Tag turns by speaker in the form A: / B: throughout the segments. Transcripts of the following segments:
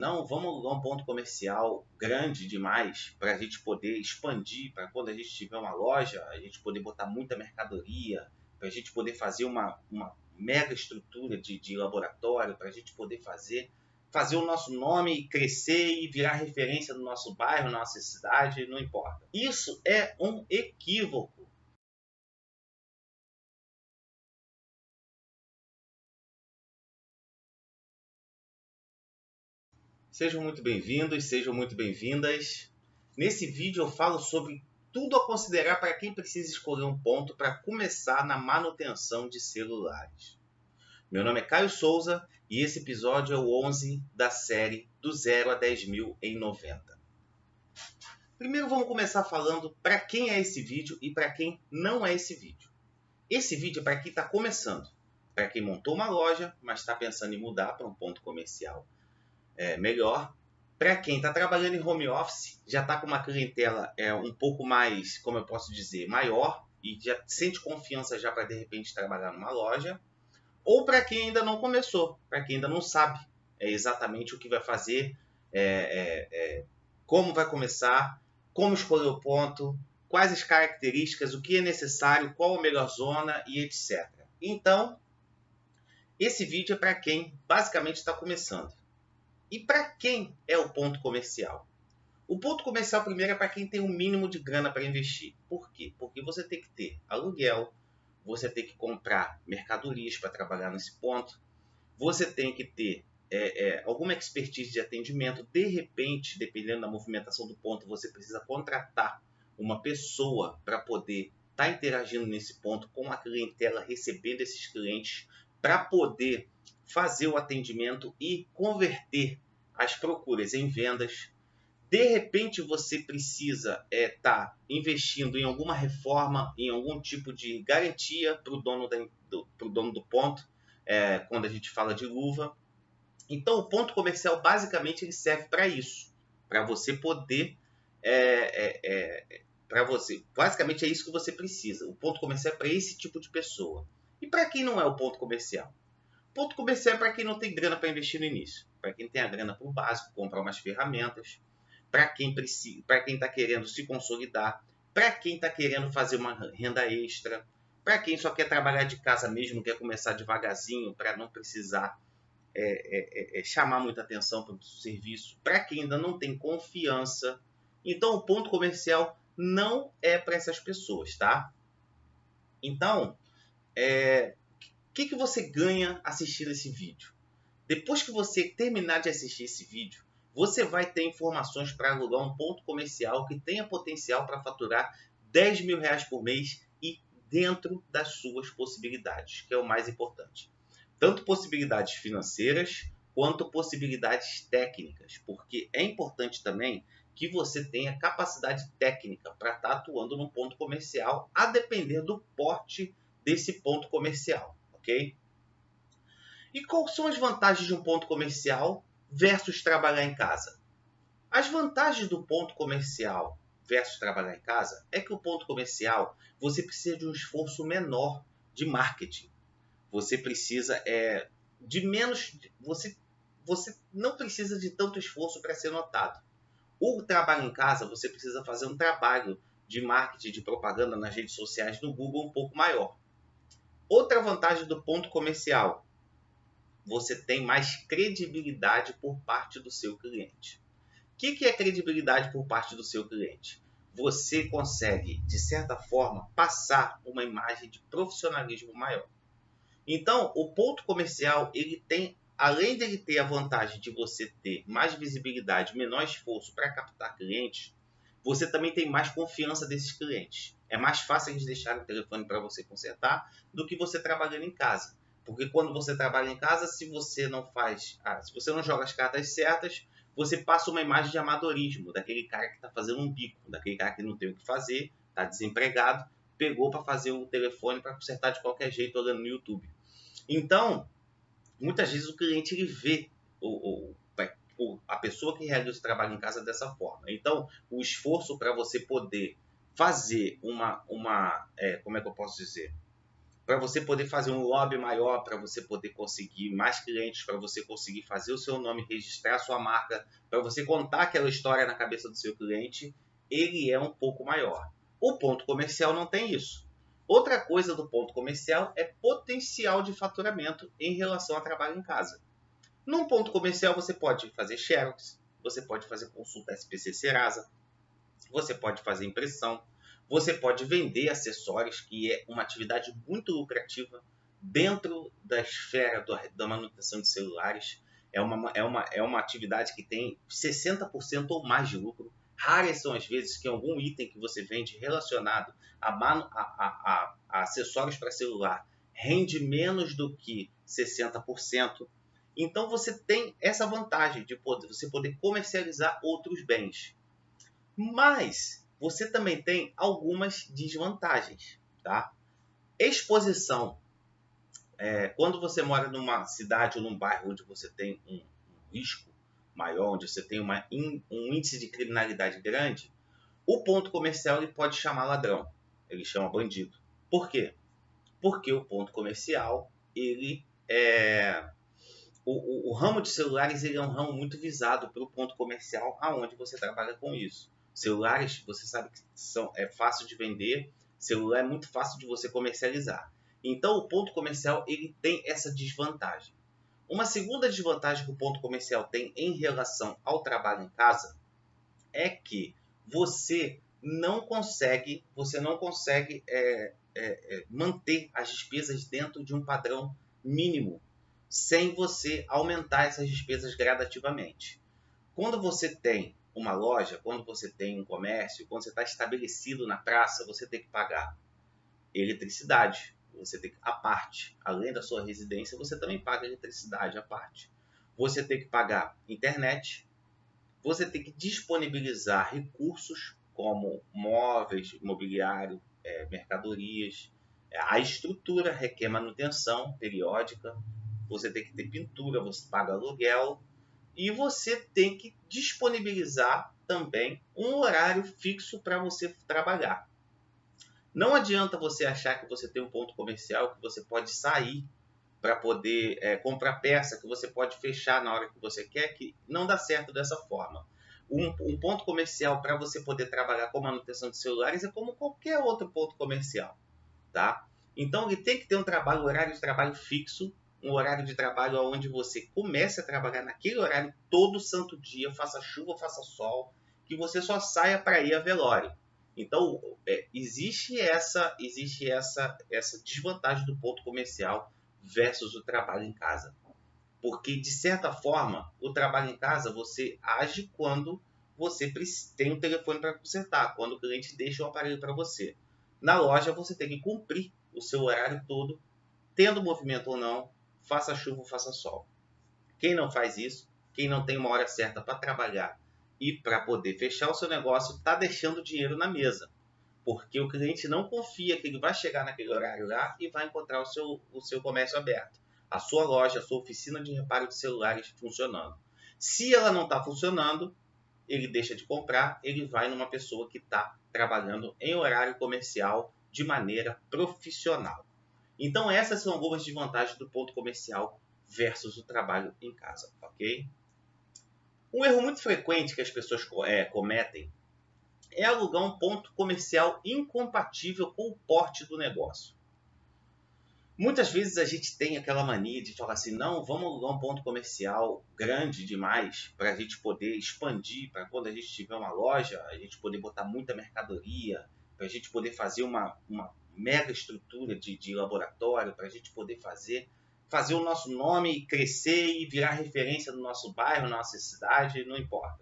A: Não, vamos alugar um ponto comercial grande demais para a gente poder expandir, para quando a gente tiver uma loja, a gente poder botar muita mercadoria, para a gente poder fazer uma mega estrutura de laboratório, para a gente poder fazer o nosso nome crescer e virar referência no nosso bairro, na nossa cidade, não importa. Isso é um equívoco. Sejam muito bem-vindos, sejam muito bem-vindas. Nesse vídeo eu falo sobre tudo a considerar para quem precisa escolher um ponto para começar na manutenção de celulares. Meu nome é Caio Souza e esse episódio é o 11 da série do 0 a 10 mil em 90. Primeiro vamos começar falando para quem é esse vídeo e para quem não é esse vídeo. Esse vídeo é para quem está começando, para quem montou uma loja, mas está pensando em mudar para um ponto comercial melhor. Para quem está trabalhando em home office, já está com uma clientela um pouco mais, como eu posso dizer, maior e já sente confiança já para de repente trabalhar numa loja. Ou para quem ainda não começou, para quem ainda não sabe exatamente o que vai fazer, como vai começar, como escolher o ponto, quais as características, o que é necessário, qual a melhor zona e etc. Então, esse vídeo é para quem basicamente está começando. E para quem é o ponto comercial? O ponto comercial primeiro é para quem tem um mínimo de grana para investir. Por quê? Porque você tem que ter aluguel, você tem que comprar mercadorias para trabalhar nesse ponto, você tem que ter alguma expertise de atendimento. De repente, dependendo da movimentação do ponto, você precisa contratar uma pessoa para poder estar interagindo nesse ponto com a clientela, recebendo esses clientes, para poder fazer o atendimento e converter as procuras em vendas. De repente você precisa estar investindo em alguma reforma, em algum tipo de garantia para o dono do ponto, quando a gente fala de luva. Então o ponto comercial basicamente ele serve para isso, para você poder, para você, basicamente é isso que você precisa. O ponto comercial é para esse tipo de pessoa. E para quem não é o ponto comercial? Ponto comercial é para quem não tem grana para investir no início, para quem tem a grana para o básico, comprar umas ferramentas, para quem precisa, para quem está querendo se consolidar, para quem está querendo fazer uma renda extra, para quem só quer trabalhar de casa mesmo, quer começar devagarzinho para não precisar chamar muita atenção para o serviço, para quem ainda não tem confiança. Então o ponto comercial não é para essas pessoas, tá? Então, o que você ganha assistindo esse vídeo? Depois que você terminar de assistir esse vídeo, você vai ter informações para alugar um ponto comercial que tenha potencial para faturar 10 mil reais por mês e dentro das suas possibilidades, que é o mais importante. Tanto possibilidades financeiras quanto possibilidades técnicas, porque é importante também que você tenha capacidade técnica para estar atuando num ponto comercial, a depender do porte desse ponto comercial, ok? E quais são as vantagens de um ponto comercial versus trabalhar em casa? As vantagens do ponto comercial versus trabalhar em casa é que o ponto comercial você precisa de um esforço menor de marketing. Você precisa de menos. Você não precisa de tanto esforço para ser notado. O trabalho em casa você precisa fazer um trabalho de marketing, de propaganda nas redes sociais no Google um pouco maior. Outra vantagem do ponto comercial, você tem mais credibilidade por parte do seu cliente. O que é credibilidade por parte do seu cliente? Você consegue, de certa forma, passar uma imagem de profissionalismo maior. Então, o ponto comercial, ele tem, além de ele ter a vantagem de você ter mais visibilidade, menor esforço para captar clientes, você também tem mais confiança desses clientes. É mais fácil eles deixarem o telefone para você consertar do que você trabalhando em casa. Porque quando você trabalha em casa, se você não joga as cartas certas, você passa uma imagem de amadorismo, daquele cara que está fazendo um bico, daquele cara que não tem o que fazer, está desempregado, pegou para fazer o telefone para consertar de qualquer jeito olhando no YouTube. Então, muitas vezes o cliente ele vê a pessoa que realiza o trabalho em casa dessa forma. Então, o esforço para você poder fazer como é que eu posso dizer? para você poder fazer um lobby maior, para você poder conseguir mais clientes, para você conseguir fazer o seu nome, registrar a sua marca, para você contar aquela história na cabeça do seu cliente, ele é um pouco maior. O ponto comercial não tem isso. Outra coisa do ponto comercial é potencial de faturamento em relação a trabalho em casa. Num ponto comercial você pode fazer xerox, você pode fazer consulta SPC Serasa, você pode fazer impressão, você pode vender acessórios, que é uma atividade muito lucrativa dentro da esfera da manutenção de celulares. É uma atividade que tem 60% ou mais de lucro. Raras são as vezes que algum item que você vende relacionado a acessórios para celular rende menos do que 60%. Então você tem essa vantagem de você poder comercializar outros bens. Mas você também tem algumas desvantagens, tá? Exposição. Quando você mora numa cidade ou num bairro onde você tem um risco maior, onde você tem um índice de criminalidade grande, o ponto comercial ele pode chamar ladrão, ele chama bandido. Por quê? Porque o ponto comercial, ele o ramo de celulares ele é um ramo muito visado pelo ponto comercial, aonde você trabalha com isso. Celulares, você sabe que é fácil de vender, celular é muito fácil de você comercializar. Então, o ponto comercial ele tem essa desvantagem. Uma segunda desvantagem que o ponto comercial tem em relação ao trabalho em casa é que você não consegue manter as despesas dentro de um padrão mínimo, sem você aumentar essas despesas gradativamente. Quando você tem uma loja, quando você tem um comércio, quando você está estabelecido na praça, você tem que pagar eletricidade, você tem que, à parte. Além da sua residência, você também paga eletricidade à parte. Você tem que pagar internet, você tem que disponibilizar recursos como móveis, mobiliário, mercadorias. A estrutura requer manutenção periódica, você tem que ter pintura, você paga aluguel, e você tem que disponibilizar também um horário fixo para você trabalhar. Não adianta você achar que você tem um ponto comercial, que você pode sair para poder comprar peça, que você pode fechar na hora que você quer, que não dá certo dessa forma. Um ponto comercial para você poder trabalhar com manutenção de celulares é como qualquer outro ponto comercial, tá? Então ele tem que ter um horário de trabalho fixo, um horário de trabalho onde você comece a trabalhar naquele horário todo santo dia, faça chuva, faça sol, que você só saia para ir a velório. Então existe essa desvantagem do ponto comercial versus o trabalho em casa. Porque, de certa forma, o trabalho em casa você age quando você tem um telefone para consertar, quando o cliente deixa o aparelho para você. Na loja você tem que cumprir o seu horário todo, tendo movimento ou não, faça chuva ou faça sol. Quem não faz isso, quem não tem uma hora certa para trabalhar e para poder fechar o seu negócio, está deixando dinheiro na mesa. Porque o cliente não confia que ele vai chegar naquele horário lá e vai encontrar o seu comércio aberto. A sua loja, a sua oficina de reparo de celulares funcionando. Se ela não está funcionando, ele deixa de comprar, ele vai numa pessoa que está trabalhando em horário comercial de maneira profissional. Então essas são algumas desvantagens do ponto comercial versus o trabalho em casa, ok? Um erro muito frequente que as pessoas cometem é alugar um ponto comercial incompatível com o porte do negócio. Muitas vezes a gente tem aquela mania de falar assim, não, vamos alugar um ponto comercial grande demais para a gente poder expandir, para quando a gente tiver uma loja, a gente poder botar muita mercadoria, para a gente poder fazer uma mega estrutura de laboratório, para a gente poder fazer o nosso nome crescer e virar referência no nosso bairro, na nossa cidade, não importa.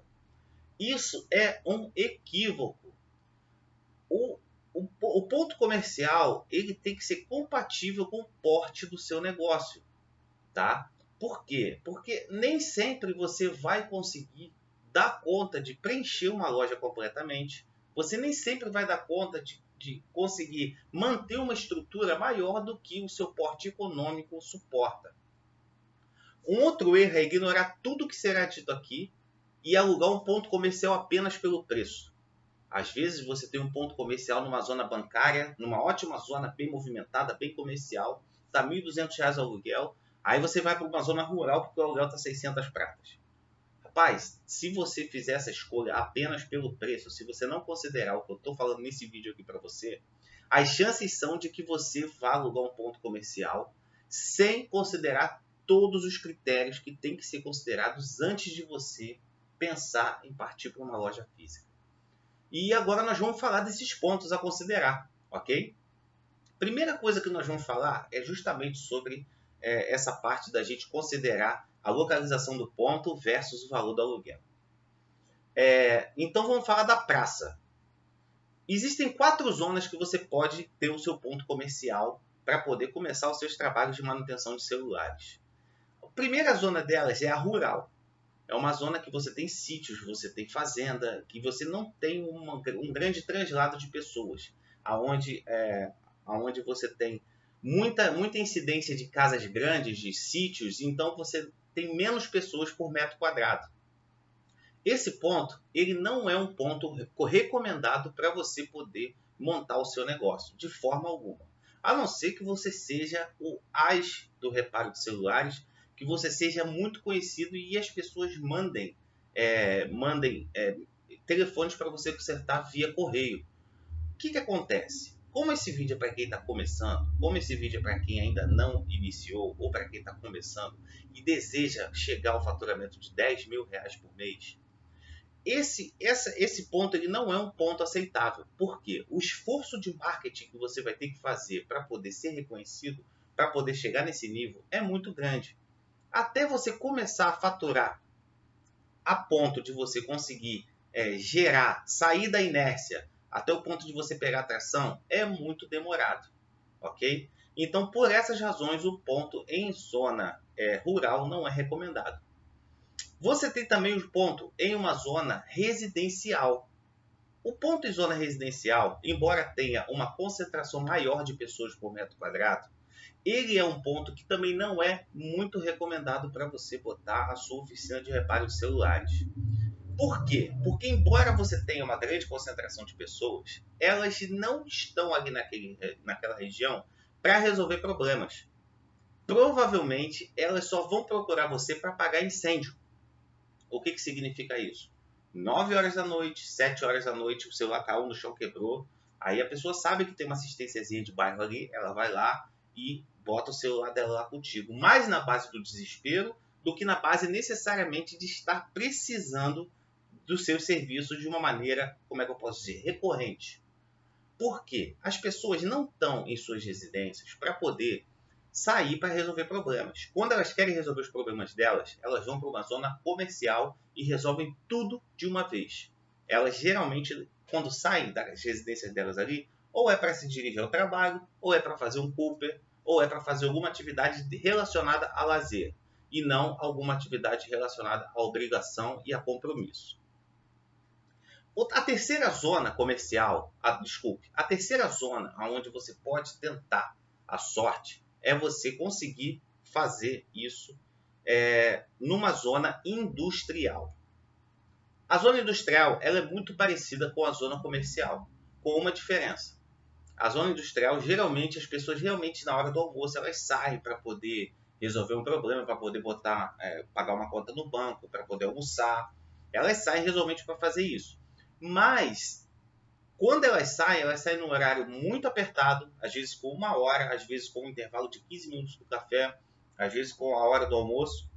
A: Isso é um equívoco. O ponto comercial ele tem que ser compatível com o porte do seu negócio, tá? Por quê? Porque nem sempre você vai conseguir dar conta de preencher uma loja completamente. Você nem sempre vai dar conta de conseguir manter uma estrutura maior do que o seu porte econômico suporta. Um outro erro é ignorar tudo que será dito aqui e alugar um ponto comercial apenas pelo preço. Às vezes você tem um ponto comercial numa zona bancária, numa ótima zona, bem movimentada, bem comercial, está R$ 1.200 o aluguel, aí você vai para uma zona rural porque o aluguel está 600 pratas. Rapaz, se você fizer essa escolha apenas pelo preço, se você não considerar o que eu estou falando nesse vídeo aqui para você, as chances são de que você vá alugar um ponto comercial sem considerar todos os critérios que têm que ser considerados antes de você pensar em partir para uma loja física. E agora nós vamos falar desses pontos a considerar, ok? Primeira coisa que nós vamos falar é justamente sobre essa parte da gente considerar a localização do ponto versus o valor do aluguel. Então vamos falar da praça. Existem 4 zonas que você pode ter o seu ponto comercial para poder começar os seus trabalhos de manutenção de celulares. A primeira zona delas é a rural. É uma zona que você tem sítios, você tem fazenda, que você não tem um grande translado de pessoas, aonde você tem muita incidência de casas grandes, de sítios, então você tem menos pessoas por metro quadrado. Esse ponto, ele não é um ponto recomendado para você poder montar o seu negócio, de forma alguma. A não ser que você seja o as do reparo de celulares, que você seja muito conhecido e as pessoas mandem telefones para você consertar via correio. O que acontece? Como esse vídeo é para quem está começando, como esse vídeo é para quem ainda não iniciou ou para quem está começando e deseja chegar ao faturamento de R$ 10.000 por mês, esse ponto ele não é um ponto aceitável. Por quê? O esforço de marketing que você vai ter que fazer para poder ser reconhecido, para poder chegar nesse nível, é muito grande. Até você começar a faturar a ponto de você conseguir gerar, sair da inércia, até o ponto de você pegar tração, é muito demorado, ok? Então, por essas razões, o ponto em zona rural não é recomendado. Você tem também o ponto em uma zona residencial. O ponto em zona residencial, embora tenha uma concentração maior de pessoas por metro quadrado, ele é um ponto que também não é muito recomendado para você botar a sua oficina de reparo de celulares. Por quê? Porque embora você tenha uma grande concentração de pessoas, elas não estão ali naquela região para resolver problemas. Provavelmente, elas só vão procurar você para apagar incêndio. O que significa isso? 9 horas da noite, 7 horas da noite, o celular caiu no chão, quebrou. Aí a pessoa sabe que tem uma assistênciazinha de bairro ali, ela vai lá e bota o celular dela lá contigo. Mais na base do desespero do que na base necessariamente de estar precisando dos seus serviços de uma maneira, como é que eu posso dizer, recorrente. Por quê? As pessoas não estão em suas residências para poder sair para resolver problemas. Quando elas querem resolver os problemas delas, elas vão para uma zona comercial e resolvem tudo de uma vez. Elas geralmente, quando saem das residências delas ali, ou é para se dirigir ao trabalho, ou é para fazer um Cooper, ou é para fazer alguma atividade relacionada a lazer, e não alguma atividade relacionada à obrigação e a compromisso. A terceira zona comercial, a terceira zona onde você pode tentar a sorte é você conseguir fazer isso numa zona industrial. A zona industrial ela é muito parecida com a zona comercial, com uma diferença. A zona industrial, geralmente, as pessoas realmente na hora do almoço elas saem para poder resolver um problema, para poder pagar uma conta no banco, para poder almoçar. Elas saem realmente para fazer isso. Mas, quando elas saem num horário muito apertado, às vezes com 1 hora, às vezes com um intervalo de 15 minutos do café, às vezes com a hora do almoço,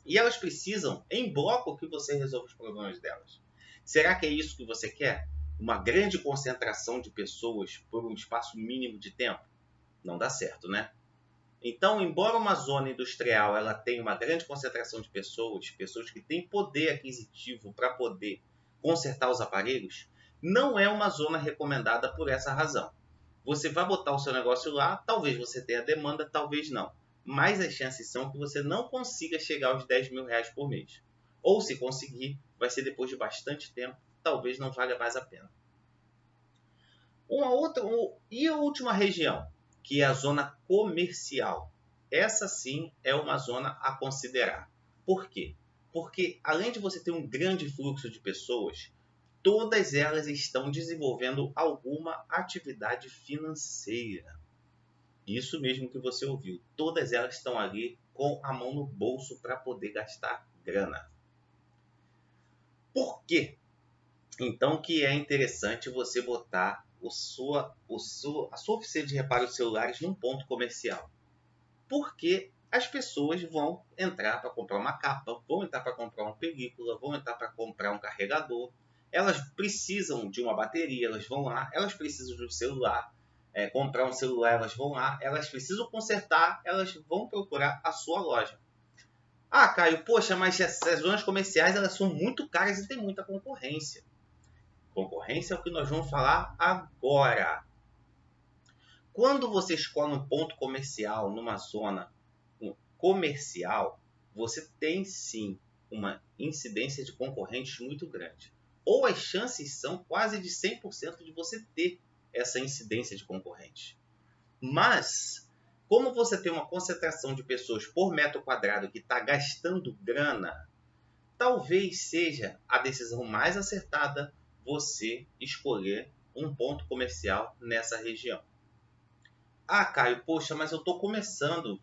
A: e elas precisam, em bloco, que você resolva os problemas delas. Será que é isso que você quer? Uma grande concentração de pessoas por um espaço mínimo de tempo? Não dá certo, né? Então, embora uma zona industrial ela tenha uma grande concentração de pessoas que têm poder aquisitivo para poder consertar os aparelhos, não é uma zona recomendada por essa razão. Você vai botar o seu negócio lá, talvez você tenha demanda, talvez não. Mas as chances são que você não consiga chegar aos R$ 10.000 por mês. Ou se conseguir, vai ser depois de bastante tempo, talvez não valha mais a pena. E a última região, que é a zona comercial. Essa sim é uma zona a considerar. Por quê? Porque além de você ter um grande fluxo de pessoas, todas elas estão desenvolvendo alguma atividade financeira. Isso mesmo que você ouviu. Todas elas estão ali com a mão no bolso para poder gastar grana. Por quê? Então que é interessante você botar a sua oficina de reparo de celulares num ponto comercial. Porque as pessoas vão entrar para comprar uma capa, vão entrar para comprar uma película, vão entrar para comprar um carregador. Elas precisam de uma bateria, elas vão lá. Elas precisam de um celular, comprar um celular, elas vão lá. Elas precisam consertar, elas vão procurar a sua loja. Ah, Caio, poxa, mas essas zonas comerciais elas são muito caras e tem muita concorrência. Concorrência é o que nós vamos falar agora. Quando você escolhe um ponto comercial numa zona comercial, você tem sim uma incidência de concorrentes muito grande. Ou as chances são quase de 100% de você ter essa incidência de concorrentes. Mas, como você tem uma concentração de pessoas por metro quadrado que está gastando grana, talvez seja a decisão mais acertada você escolher um ponto comercial nessa região. Ah, Caio, poxa, mas eu estou começando.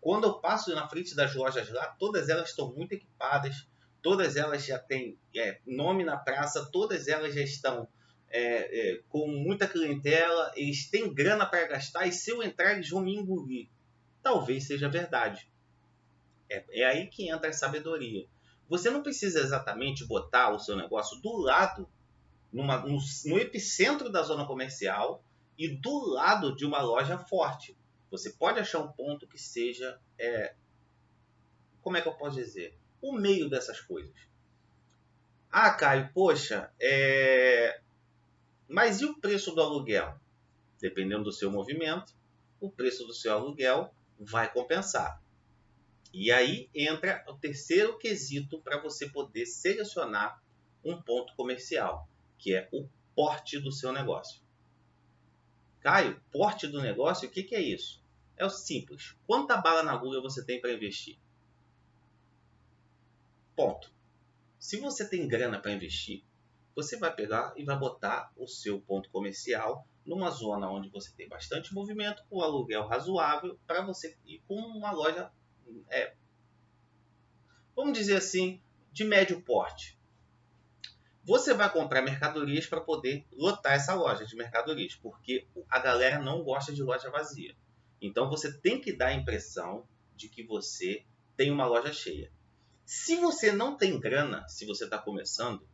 A: Quando eu passo na frente das lojas lá, todas elas estão muito equipadas, todas elas já têm nome na praça, todas elas já estão com muita clientela, eles têm grana para gastar e se eu entrar eles vão me engolir. Talvez seja verdade. É aí que entra a sabedoria. Você não precisa exatamente botar o seu negócio do lado, no epicentro da zona comercial e do lado de uma loja forte. Você pode achar um ponto que seja, como é que eu posso dizer? O meio dessas coisas. Ah, Caio, poxa, mas e o preço do aluguel? Dependendo do seu movimento, o preço do seu aluguel vai compensar. E aí entra o terceiro quesito para você poder selecionar um ponto comercial, que é o porte do seu negócio. Caio, porte do negócio, o que é isso? É o simples. Quanta bala na agulha você tem para investir? Ponto. Se você tem grana para investir, você vai pegar e vai botar o seu ponto comercial numa zona onde você tem bastante movimento, com aluguel razoável, para você ir com uma loja, vamos dizer assim, de médio porte. Você vai comprar mercadorias para poder lotar essa loja de mercadorias, porque a galera não gosta de loja vazia. Então você tem que dar a impressão de que você tem uma loja cheia. Se você não tem grana, se você está começando,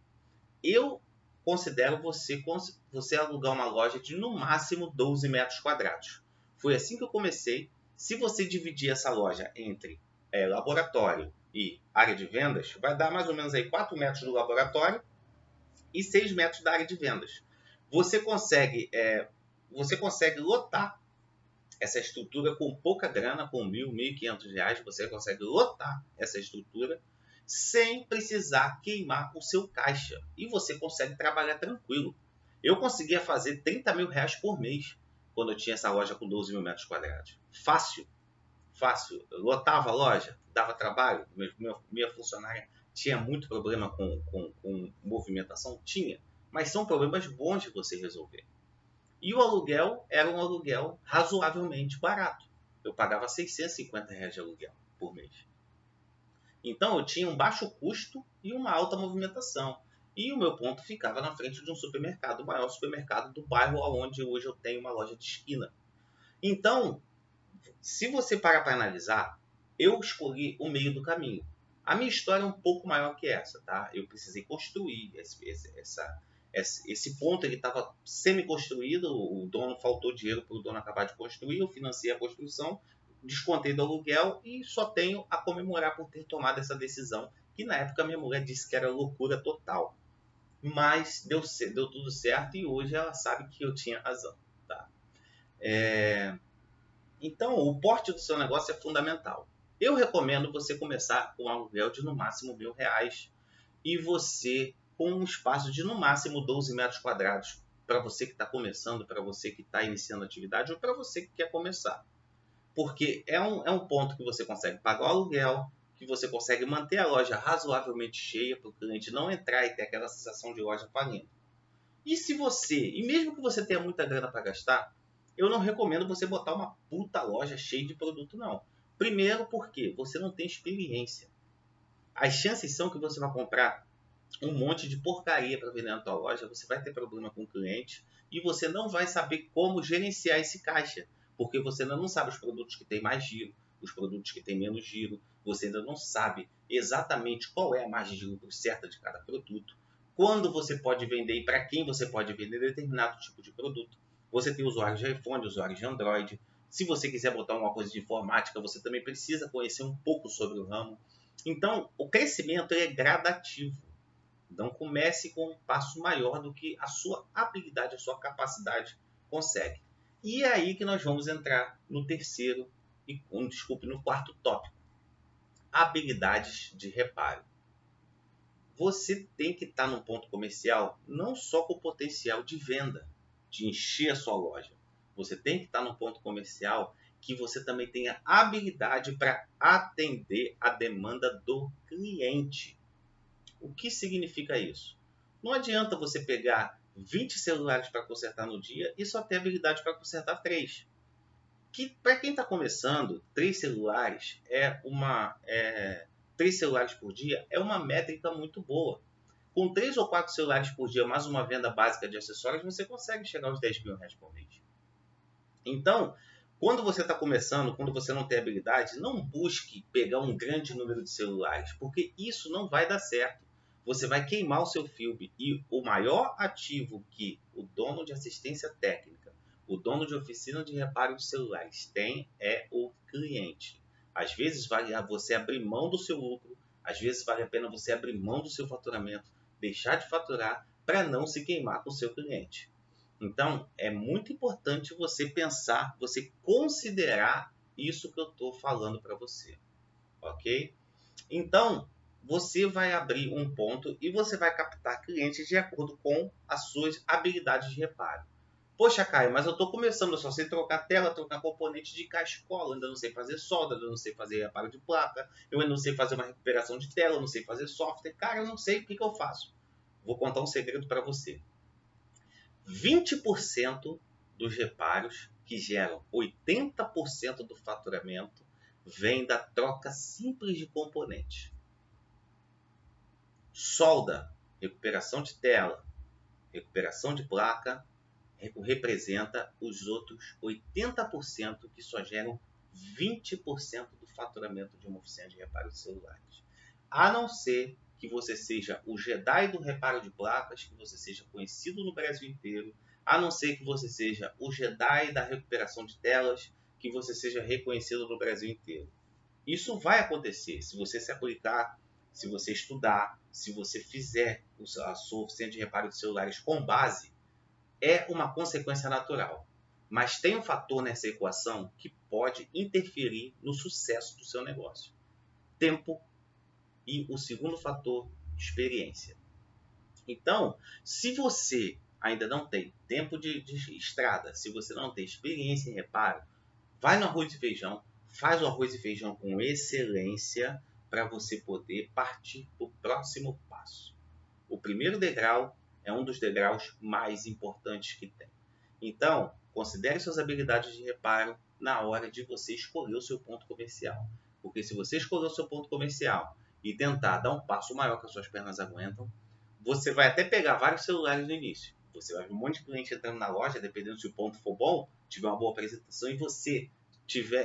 A: eu considero você alugar uma loja de no máximo 12 metros quadrados. Foi assim que eu comecei. Se você dividir essa loja entre laboratório e área de vendas, vai dar mais ou menos aí 4 metros do laboratório e 6 metros da área de vendas. Você consegue lotar essa estrutura com pouca grana, com R$1.000, R$1.500, você consegue lotar essa estrutura sem precisar queimar o seu caixa. E você consegue trabalhar tranquilo. Eu conseguia fazer R$30 mil por mês quando eu tinha essa loja com 12 mil metros quadrados. Fácil. Eu lotava a loja, dava trabalho, minha funcionária tinha muito problema com movimentação? Tinha. Mas são problemas bons de você resolver. E o aluguel era um aluguel razoavelmente barato. Eu pagava R$650 de aluguel por mês. Então eu tinha um baixo custo e uma alta movimentação. E o meu ponto ficava na frente de um supermercado, o maior supermercado do bairro onde hoje eu tenho uma loja de esquina. Então, se você parar para analisar, eu escolhi o meio do caminho. A minha história é um pouco maior que essa, tá? Eu precisei construir esse ponto, ele estava semi-construído, o dono faltou dinheiro para o dono acabar de construir, eu financei a construção, descontei do aluguel e só tenho a comemorar por ter tomado essa decisão, que na época minha mulher disse que era loucura total. Mas deu tudo certo e hoje ela sabe que eu tinha razão, tá? Então, o porte do seu negócio é fundamental. Eu recomendo você começar com um aluguel de no máximo R$1.000 e você com um espaço de no máximo 12 metros quadrados para você que está começando, para você que está iniciando atividade ou para você que quer começar. Porque é um ponto que você consegue pagar o aluguel, que você consegue manter a loja razoavelmente cheia para o cliente não entrar e ter aquela sensação de loja falindo. E mesmo que você tenha muita grana para gastar, eu não recomendo você botar uma puta loja cheia de produto, não. Primeiro porque você não tem experiência. As chances são que você vai comprar um monte de porcaria para vender na tua loja, você vai ter problema com o cliente e você não vai saber como gerenciar esse caixa, porque você ainda não sabe os produtos que têm mais giro, os produtos que têm menos giro, você ainda não sabe exatamente qual é a margem de lucro certa de cada produto, quando você pode vender e para quem você pode vender determinado tipo de produto. Você tem usuários de iPhone, usuários de Android. Se você quiser botar uma coisa de informática, você também precisa conhecer um pouco sobre o ramo. Então, o crescimento é gradativo. Não comece com um passo maior do que a sua habilidade, a sua capacidade consegue. E é aí que nós vamos entrar no no quarto tópico. Habilidades de reparo. Você tem que estar num ponto comercial não só com o potencial de venda, de encher a sua loja. Você tem que estar num ponto comercial que você também tenha habilidade para atender a demanda do cliente. O que significa isso? Não adianta você pegar 20 celulares para consertar no dia e só ter habilidade para consertar 3. Que para quem está começando, 3 celulares por dia é uma métrica muito boa. Com 3 ou 4 celulares por dia, mais uma venda básica de acessórios, você consegue chegar aos 10 mil reais por mês. Então, quando você está começando, quando você não tem habilidade, não busque pegar um grande número de celulares, porque isso não vai dar certo. Você vai queimar o seu filme. E o maior ativo que o dono de assistência técnica, o dono de oficina de reparo de celulares tem é o cliente. Às vezes vale você abrir mão do seu lucro, às vezes vale a pena você abrir mão do seu faturamento, deixar de faturar para não se queimar com o seu cliente. Então, é muito importante você pensar, você considerar isso que eu estou falando para você, ok? Então, você vai abrir um ponto e você vai captar clientes de acordo com as suas habilidades de reparo. Poxa, Caio, mas eu estou começando, eu só sei trocar tela, trocar componente de caixa-cola, ainda não sei fazer solda, ainda não sei fazer reparo de placa, eu ainda não sei fazer uma recuperação de tela, eu não sei fazer software. Cara, eu não sei o que eu faço. Vou contar um segredo para você. 20% dos reparos, que geram 80% do faturamento, vem da troca simples de componentes. Solda, recuperação de tela, recuperação de placa, representa os outros 80% que só geram 20% do faturamento de uma oficina de reparo de celulares. A não ser que você seja o Jedi do reparo de placas, que você seja conhecido no Brasil inteiro, a não ser que você seja o Jedi da recuperação de telas, que você seja reconhecido no Brasil inteiro. Isso vai acontecer se você se aplicar, se você estudar, se você fizer a sua oficina de reparo de celulares com base, é uma consequência natural. Mas tem um fator nessa equação que pode interferir no sucesso do seu negócio. Tempo e o segundo fator, experiência. Então, se você ainda não tem tempo de estrada, se você não tem experiência em reparo, vai no arroz e feijão, faz o arroz e feijão com excelência para você poder partir para o próximo passo. O primeiro degrau é um dos degraus mais importantes que tem. Então, considere suas habilidades de reparo na hora de você escolher o seu ponto comercial. Porque se você escolher o seu ponto comercial e tentar dar um passo maior que as suas pernas aguentam, você vai até pegar vários celulares no início. Você vai ver um monte de cliente entrando na loja, dependendo se o ponto for bom, tiver uma boa apresentação e você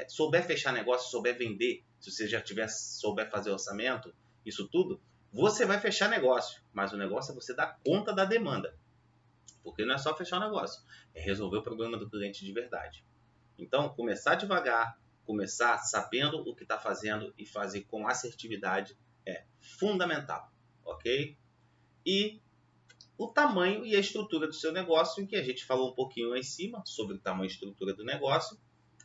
A: souber fechar negócio, souber vender, se você já souber fazer orçamento, isso tudo, você vai fechar negócio. Mas o negócio é você dar conta da demanda. Porque não é só fechar o negócio, é resolver o problema do cliente de verdade. Então, começar devagar, começar sabendo o que está fazendo e fazer com assertividade é fundamental, ok? E o tamanho e a estrutura do seu negócio, em que a gente falou um pouquinho lá em cima sobre o tamanho e estrutura do negócio,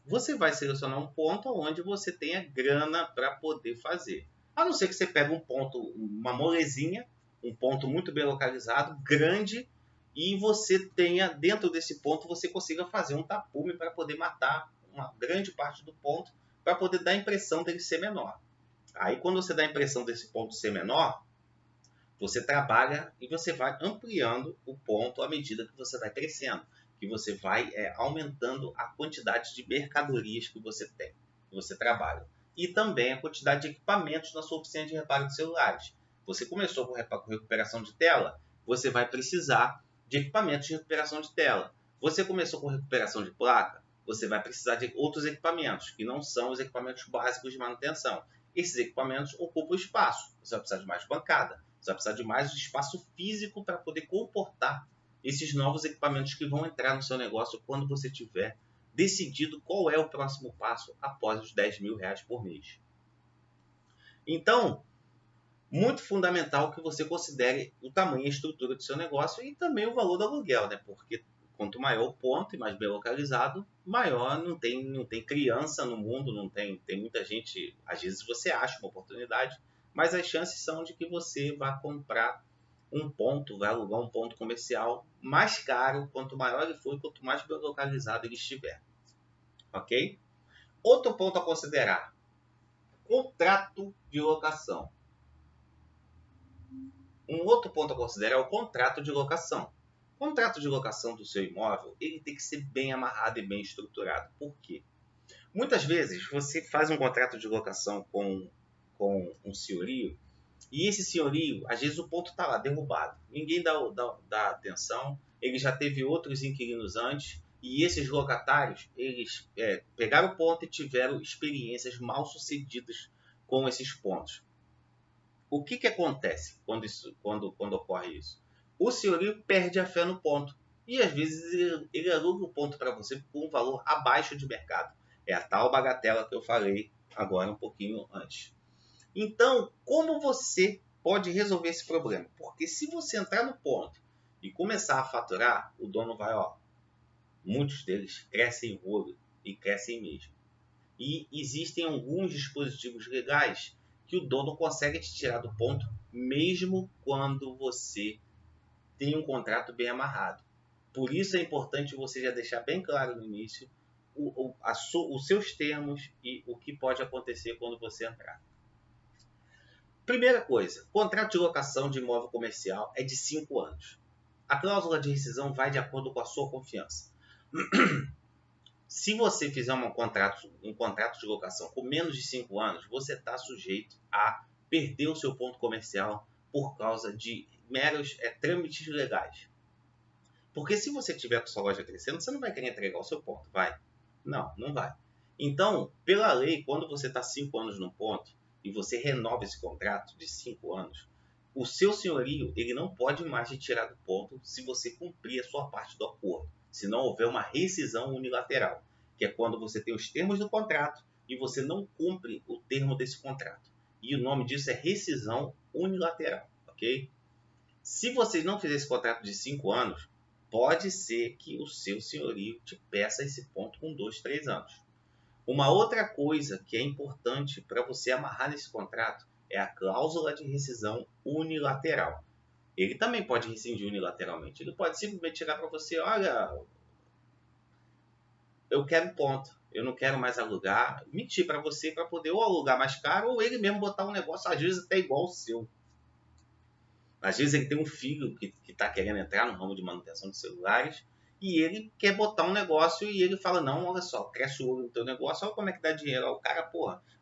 A: você vai selecionar um ponto onde você tenha grana para poder fazer. A não ser que você pegue um ponto, uma molezinha, um ponto muito bem localizado, grande, e você tenha, dentro desse ponto, você consiga fazer um tapume para poder matar uma grande parte do ponto, para poder dar a impressão dele ser menor. Aí quando você dá a impressão desse ponto ser menor, você trabalha e você vai ampliando o ponto à medida que você vai crescendo, que você vai aumentando a quantidade de mercadorias que você tem, que você trabalha. E também a quantidade de equipamentos na sua oficina de reparo de celulares. Você começou com recuperação de tela, você vai precisar de equipamentos de recuperação de tela. Você começou com recuperação de placa, você vai precisar de outros equipamentos, que não são os equipamentos básicos de manutenção. Esses equipamentos ocupam espaço. Você vai precisar de mais bancada, você vai precisar de mais espaço físico para poder comportar esses novos equipamentos que vão entrar no seu negócio quando você tiver decidido qual é o próximo passo após os R$10.000 por mês. Então, muito fundamental que você considere o tamanho e a estrutura do seu negócio e também o valor do aluguel, né? Porque quanto maior o ponto e mais bem localizado, maior não tem criança no mundo, não tem muita gente. Às vezes você acha uma oportunidade, mas as chances são de que você vá comprar um ponto, vai alugar um ponto comercial mais caro, quanto maior ele for e quanto mais bem localizado ele estiver. Ok? Outro ponto a considerar: contrato de locação. Um outro ponto a considerar é o contrato de locação. O contrato de locação do seu imóvel ele tem que ser bem amarrado e bem estruturado. Por quê? Muitas vezes você faz um contrato de locação com um senhorio e esse senhorio, às vezes o ponto está lá derrubado. Ninguém dá atenção, ele já teve outros inquilinos antes e esses locatários eles pegaram o ponto e tiveram experiências mal sucedidas com esses pontos. O que acontece quando ocorre isso? O senhorio perde a fé no ponto e às vezes ele aluga o ponto para você por um valor abaixo de mercado. É a tal bagatela que eu falei agora um pouquinho antes. Então, como você pode resolver esse problema? Porque se você entrar no ponto e começar a faturar, o dono vai, muitos deles crescem o olho e crescem mesmo. E existem alguns dispositivos legais que o dono consegue te tirar do ponto mesmo quando você tem um contrato bem amarrado. Por isso é importante você já deixar bem claro no início os seus termos e o que pode acontecer quando você entrar. Primeira coisa, contrato de locação de imóvel comercial é de 5 anos. A cláusula de rescisão vai de acordo com a sua confiança. Se você fizer um contrato de locação com menos de 5 anos, você está sujeito a perder o seu ponto comercial por causa de meros trâmites legais. Porque se você tiver com sua loja crescendo, você não vai querer entregar o seu ponto, vai? Não vai. Então, pela lei, quando você está 5 anos no ponto e você renova esse contrato de 5 anos, o seu senhorio ele não pode mais te tirar do ponto se você cumprir a sua parte do acordo, se não houver uma rescisão unilateral, que é quando você tem os termos do contrato e você não cumpre o termo desse contrato. E o nome disso é rescisão unilateral, ok? Se você não fizer esse contrato de 5 anos, pode ser que o seu senhorio te peça esse ponto com 2, 3 anos. Uma outra coisa que é importante para você amarrar nesse contrato é a cláusula de rescisão unilateral. Ele também pode rescindir unilateralmente. Ele pode simplesmente chegar para você, olha, eu quero ponto, eu não quero mais alugar, mentir para você para poder ou alugar mais caro ou ele mesmo botar um negócio, às vezes até igual ao seu. Às vezes ele tem um filho que está querendo entrar no ramo de manutenção de celulares e ele quer botar um negócio e ele fala, não, olha só, cresce o olho no teu negócio, olha como é que dá dinheiro. O cara,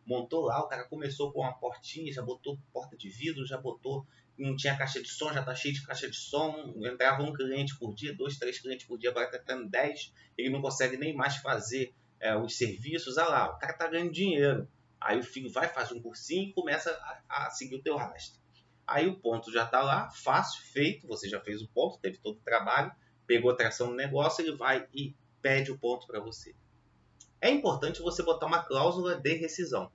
A: montou lá, o cara começou com uma portinha, já botou porta de vidro, já botou, não tinha caixa de som, já está cheio de caixa de som, entrava um cliente por dia, 2, 3 clientes por dia, agora está tendo 10, ele não consegue nem mais fazer os serviços, olha lá, o cara está ganhando dinheiro. Aí o filho vai, faz um cursinho e começa a seguir o teu rastro. Aí o ponto já está lá, fácil, feito, você já fez o ponto, teve todo o trabalho, pegou a tração no negócio, ele vai e pede o ponto para você. É importante você botar uma cláusula de rescisão.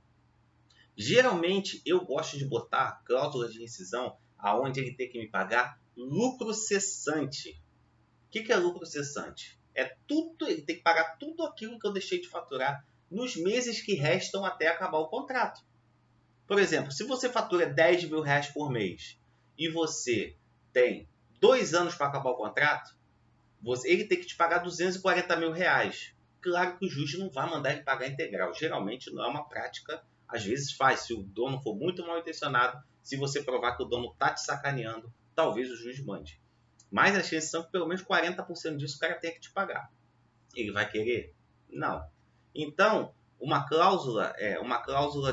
A: Geralmente, eu gosto de botar cláusula de rescisão aonde ele tem que me pagar lucro cessante. O que é lucro cessante? Ele tem que pagar tudo aquilo que eu deixei de faturar nos meses que restam até acabar o contrato. Por exemplo, se você fatura R$10.000 por mês e você tem 2 anos para acabar o contrato, ele tem que te pagar R$240.000. Claro que o juiz não vai mandar ele pagar integral. Geralmente não é uma prática Às vezes faz, se o dono for muito mal intencionado, se você provar que o dono está te sacaneando, talvez o juiz mande. Mas as chances são que pelo menos 40% disso o cara tem que te pagar. Ele vai querer? Não. Então, uma cláusula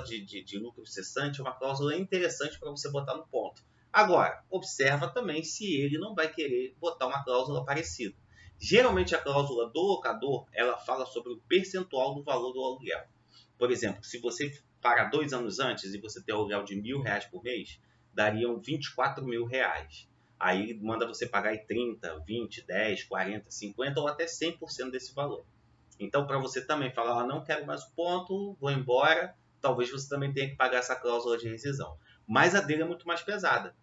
A: de lucro cessante é uma cláusula interessante para você botar no ponto. Agora, observa também se ele não vai querer botar uma cláusula parecida. Geralmente a cláusula do locador, ela fala sobre o percentual do valor do aluguel. Por exemplo, se você pagar 2 anos antes e você tem um aluguel de R$1.000 por mês, dariam R$24.000. Aí ele manda você pagar aí 30, 20, 10, 40, 50 ou até 100% desse valor. Então, para você também falar, não quero mais o ponto, vou embora, talvez você também tenha que pagar essa cláusula de rescisão. Mas a dele é muito mais pesada.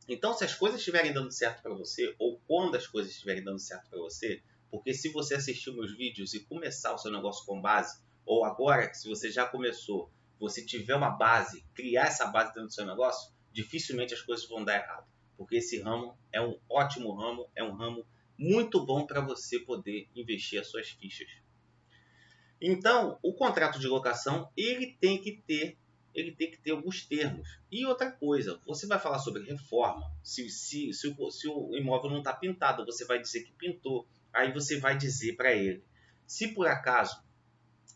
A: Então, se as coisas estiverem dando certo para você, ou quando as coisas estiverem dando certo para você, porque se você assistir meus vídeos e começar o seu negócio com base, ou agora, se você já começou, você tiver uma base, criar essa base dentro do seu negócio, dificilmente as coisas vão dar errado. Porque esse ramo é um ótimo ramo, é um ramo muito bom para você poder investir as suas fichas. Então, o contrato de locação, ele tem que ter alguns termos. E outra coisa, você vai falar sobre reforma, se o imóvel não está pintado, você vai dizer que pintou, aí você vai dizer para ele, se por acaso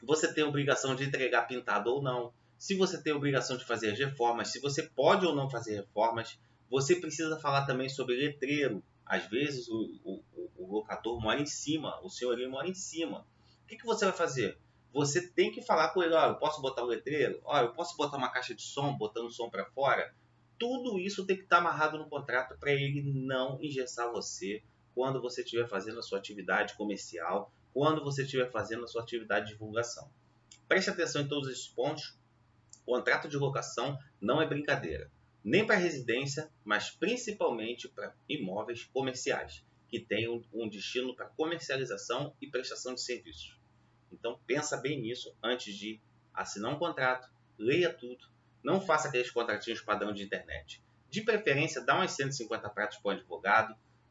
A: você tem a obrigação de entregar pintado ou não, se você tem a obrigação de fazer as reformas, se você pode ou não fazer reformas, você precisa falar também sobre letreiro. Às vezes o locador mora em cima, o senhorio mora em cima. O que você vai fazer? Você tem que falar com ele, eu posso botar o letreiro? Eu posso botar uma caixa de som, botando o som para fora? Tudo isso tem que estar amarrado no contrato para ele não engessar você quando você estiver fazendo a sua atividade comercial, quando você estiver fazendo a sua atividade de divulgação. Preste atenção em todos esses pontos. O contrato de locação não é brincadeira, nem para residência, mas principalmente para imóveis comerciais, que têm um destino para comercialização e prestação de serviços. Então pensa bem nisso antes de assinar um contrato, leia tudo, não faça aqueles contratinhos padrão de internet. De preferência, dá umas 150 pratos para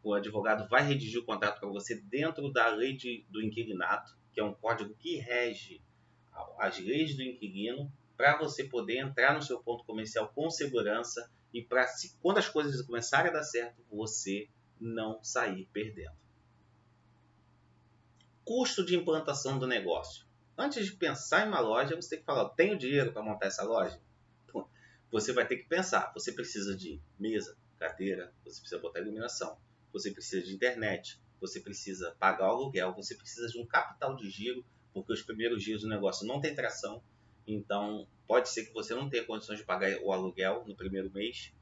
A: o advogado vai redigir o contrato para você dentro da lei do inquilinato, que é um código que rege as leis do inquilino, para você poder entrar no seu ponto comercial com segurança e para, quando as coisas começarem a dar certo, você não sair perdendo. Custo de implantação do negócio. Antes de pensar em uma loja, você tem que falar, tenho dinheiro para montar essa loja? Você vai ter que pensar, você precisa de mesa, cadeira, você precisa botar iluminação, você precisa de internet, você precisa pagar o aluguel, você precisa de um capital de giro, porque os primeiros dias do negócio não tem tração, então pode ser que você não tenha condições de pagar o aluguel no primeiro mês.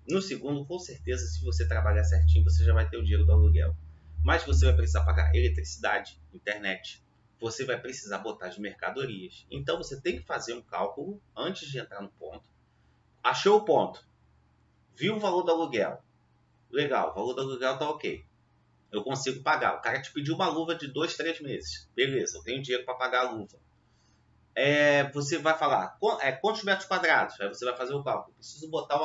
A: No segundo, com certeza, se você trabalhar certinho, você já vai ter o dinheiro do aluguel. Mas você vai precisar pagar eletricidade, internet, você vai precisar botar as mercadorias. Então você tem que fazer um cálculo antes de entrar no ponto. Achou o ponto, viu o valor do aluguel, legal, o valor do aluguel está ok, eu consigo pagar. O cara te pediu uma luva de 2, 3 meses, beleza, eu tenho dinheiro para pagar a luva. Você vai falar, quantos metros quadrados? Aí você vai fazer o cálculo, preciso botar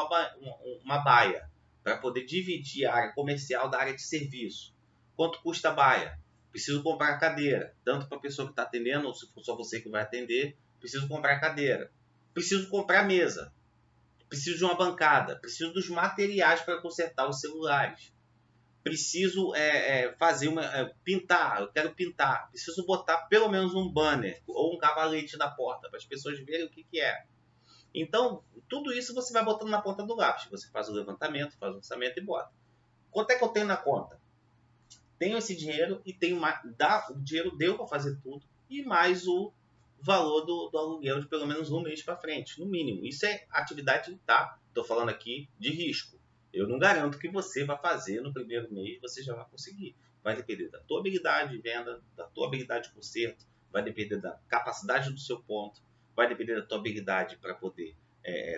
A: uma baia para poder dividir a área comercial da área de serviço. Quanto custa a baia? Preciso comprar cadeira, tanto para a pessoa que está atendendo, ou se for só você que vai atender, preciso comprar cadeira. Preciso comprar mesa. Preciso de uma bancada, preciso dos materiais para consertar os celulares, preciso fazer pintar, eu quero pintar, preciso botar pelo menos um banner ou um cavalete na porta para as pessoas verem o que é. Então, tudo isso você vai botando na ponta do lápis, você faz o levantamento, faz o orçamento e bota. Quanto é que eu tenho na conta? Tenho esse dinheiro e o dinheiro deu para fazer tudo e mais o valor do aluguel de pelo menos um mês para frente, no mínimo. Isso é atividade, tá? Estou falando aqui de risco. Eu não garanto que você vai fazer no primeiro mês, você já vai conseguir. Vai depender da tua habilidade de venda, da tua habilidade de conserto, vai depender da capacidade do seu ponto, vai depender da tua habilidade para poder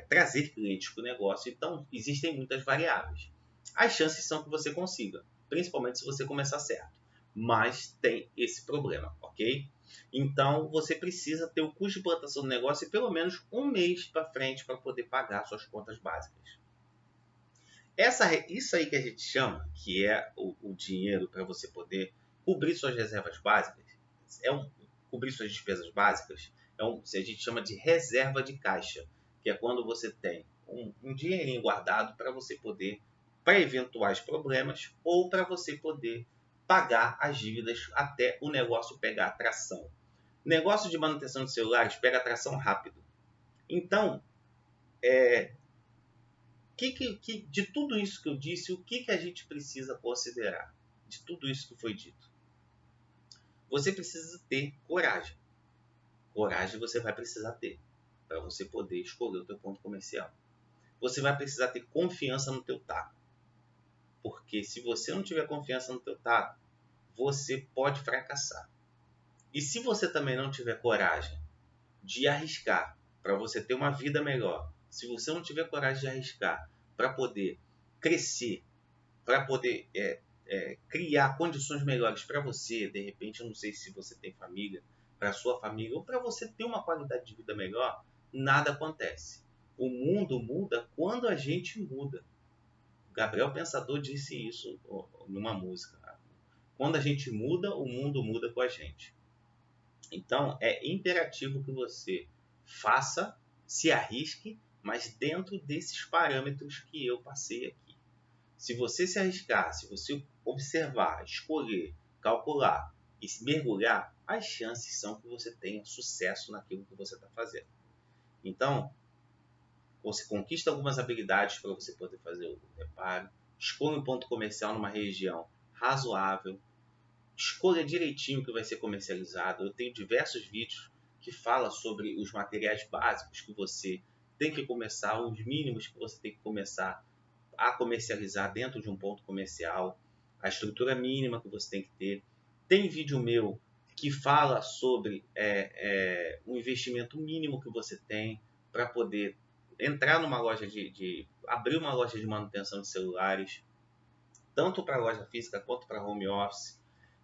A: trazer clientes para o negócio. Então, existem muitas variáveis. As chances são que você consiga, principalmente se você começar certo. Mas tem esse problema, ok? Então, você precisa ter o custo de implantação do negócio e pelo menos um mês para frente para poder pagar suas contas básicas. Isso aí que a gente chama, que é o dinheiro para você poder cobrir suas reservas básicas, cobrir suas despesas básicas, se a gente chama de reserva de caixa, que é quando você tem um dinheirinho guardado para você poder, para eventuais problemas, ou para você poder pagar as dívidas até o negócio pegar tração. Negócio de manutenção de celulares pega tração rápido. Então, de tudo isso que eu disse, o que a gente precisa considerar? De tudo isso que foi dito. Você precisa ter coragem. Coragem você vai precisar ter para você poder escolher o teu ponto comercial. Você vai precisar ter confiança no teu taco. Porque se você não tiver confiança no teu taco, você pode fracassar. E se você também não tiver coragem de arriscar para você ter uma vida melhor, se você não tiver coragem de arriscar para poder crescer, para poder criar condições melhores para você, de repente, eu não sei se você tem família, para sua família, ou para você ter uma qualidade de vida melhor, nada acontece. O mundo muda quando a gente muda. Gabriel Pensador disse isso numa música. Quando a gente muda, o mundo muda com a gente. Então, é imperativo que você faça, se arrisque, mas dentro desses parâmetros que eu passei aqui. Se você se arriscar, se você observar, escolher, calcular e se mergulhar, as chances são que você tenha sucesso naquilo que você está fazendo. Então, você conquista algumas habilidades para você poder fazer o reparo, escolha um ponto comercial numa região razoável, escolha direitinho o que vai ser comercializado. Eu tenho diversos vídeos que falam sobre os materiais básicos que você tem que começar, os mínimos que você tem que começar a comercializar dentro de um ponto comercial, a estrutura mínima que você tem que ter. Tem vídeo meu que fala sobre o investimento mínimo que você tem para poder entrar numa loja abrir uma loja de manutenção de celulares, tanto para loja física quanto para home office.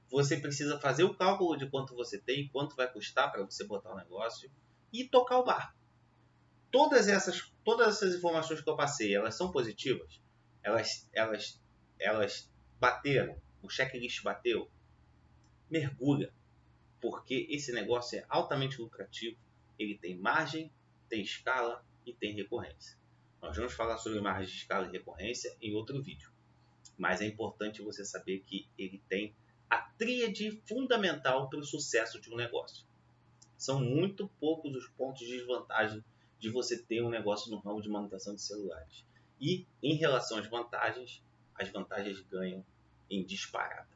A: Você precisa fazer o cálculo de quanto você tem, quanto vai custar para você botar o negócio e tocar o barco. Todas essas informações que eu passei, elas são positivas? Elas bateram? O checklist bateu? Mergulha, porque esse negócio é altamente lucrativo, ele tem margem, tem escala e tem recorrência. Nós vamos falar sobre margem, escala e recorrência em outro vídeo, mas é importante você saber que ele tem a tríade fundamental para o sucesso de um negócio. São muito poucos os pontos de desvantagem de você ter um negócio no ramo de manutenção de celulares. E em relação às vantagens ganham em disparada.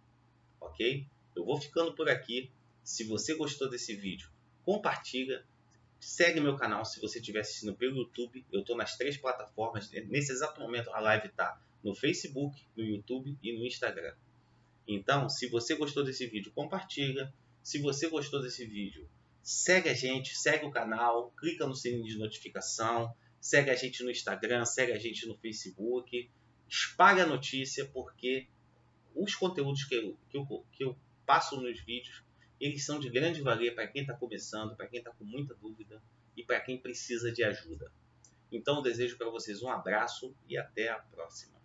A: Ok? Eu vou ficando por aqui. Se você gostou desse vídeo, compartilha. Segue meu canal se você estiver assistindo pelo YouTube. Eu estou nas 3 plataformas. Nesse exato momento a live está no Facebook, no YouTube e no Instagram. Então, se você gostou desse vídeo, compartilha. Se você gostou desse vídeo, segue a gente, segue o canal, clica no sininho de notificação, segue a gente no Instagram, segue a gente no Facebook, espalha a notícia, porque os conteúdos que eu passo nos vídeos, eles são de grande valia para quem está começando, para quem está com muita dúvida e para quem precisa de ajuda. Então, eu desejo para vocês um abraço e até a próxima.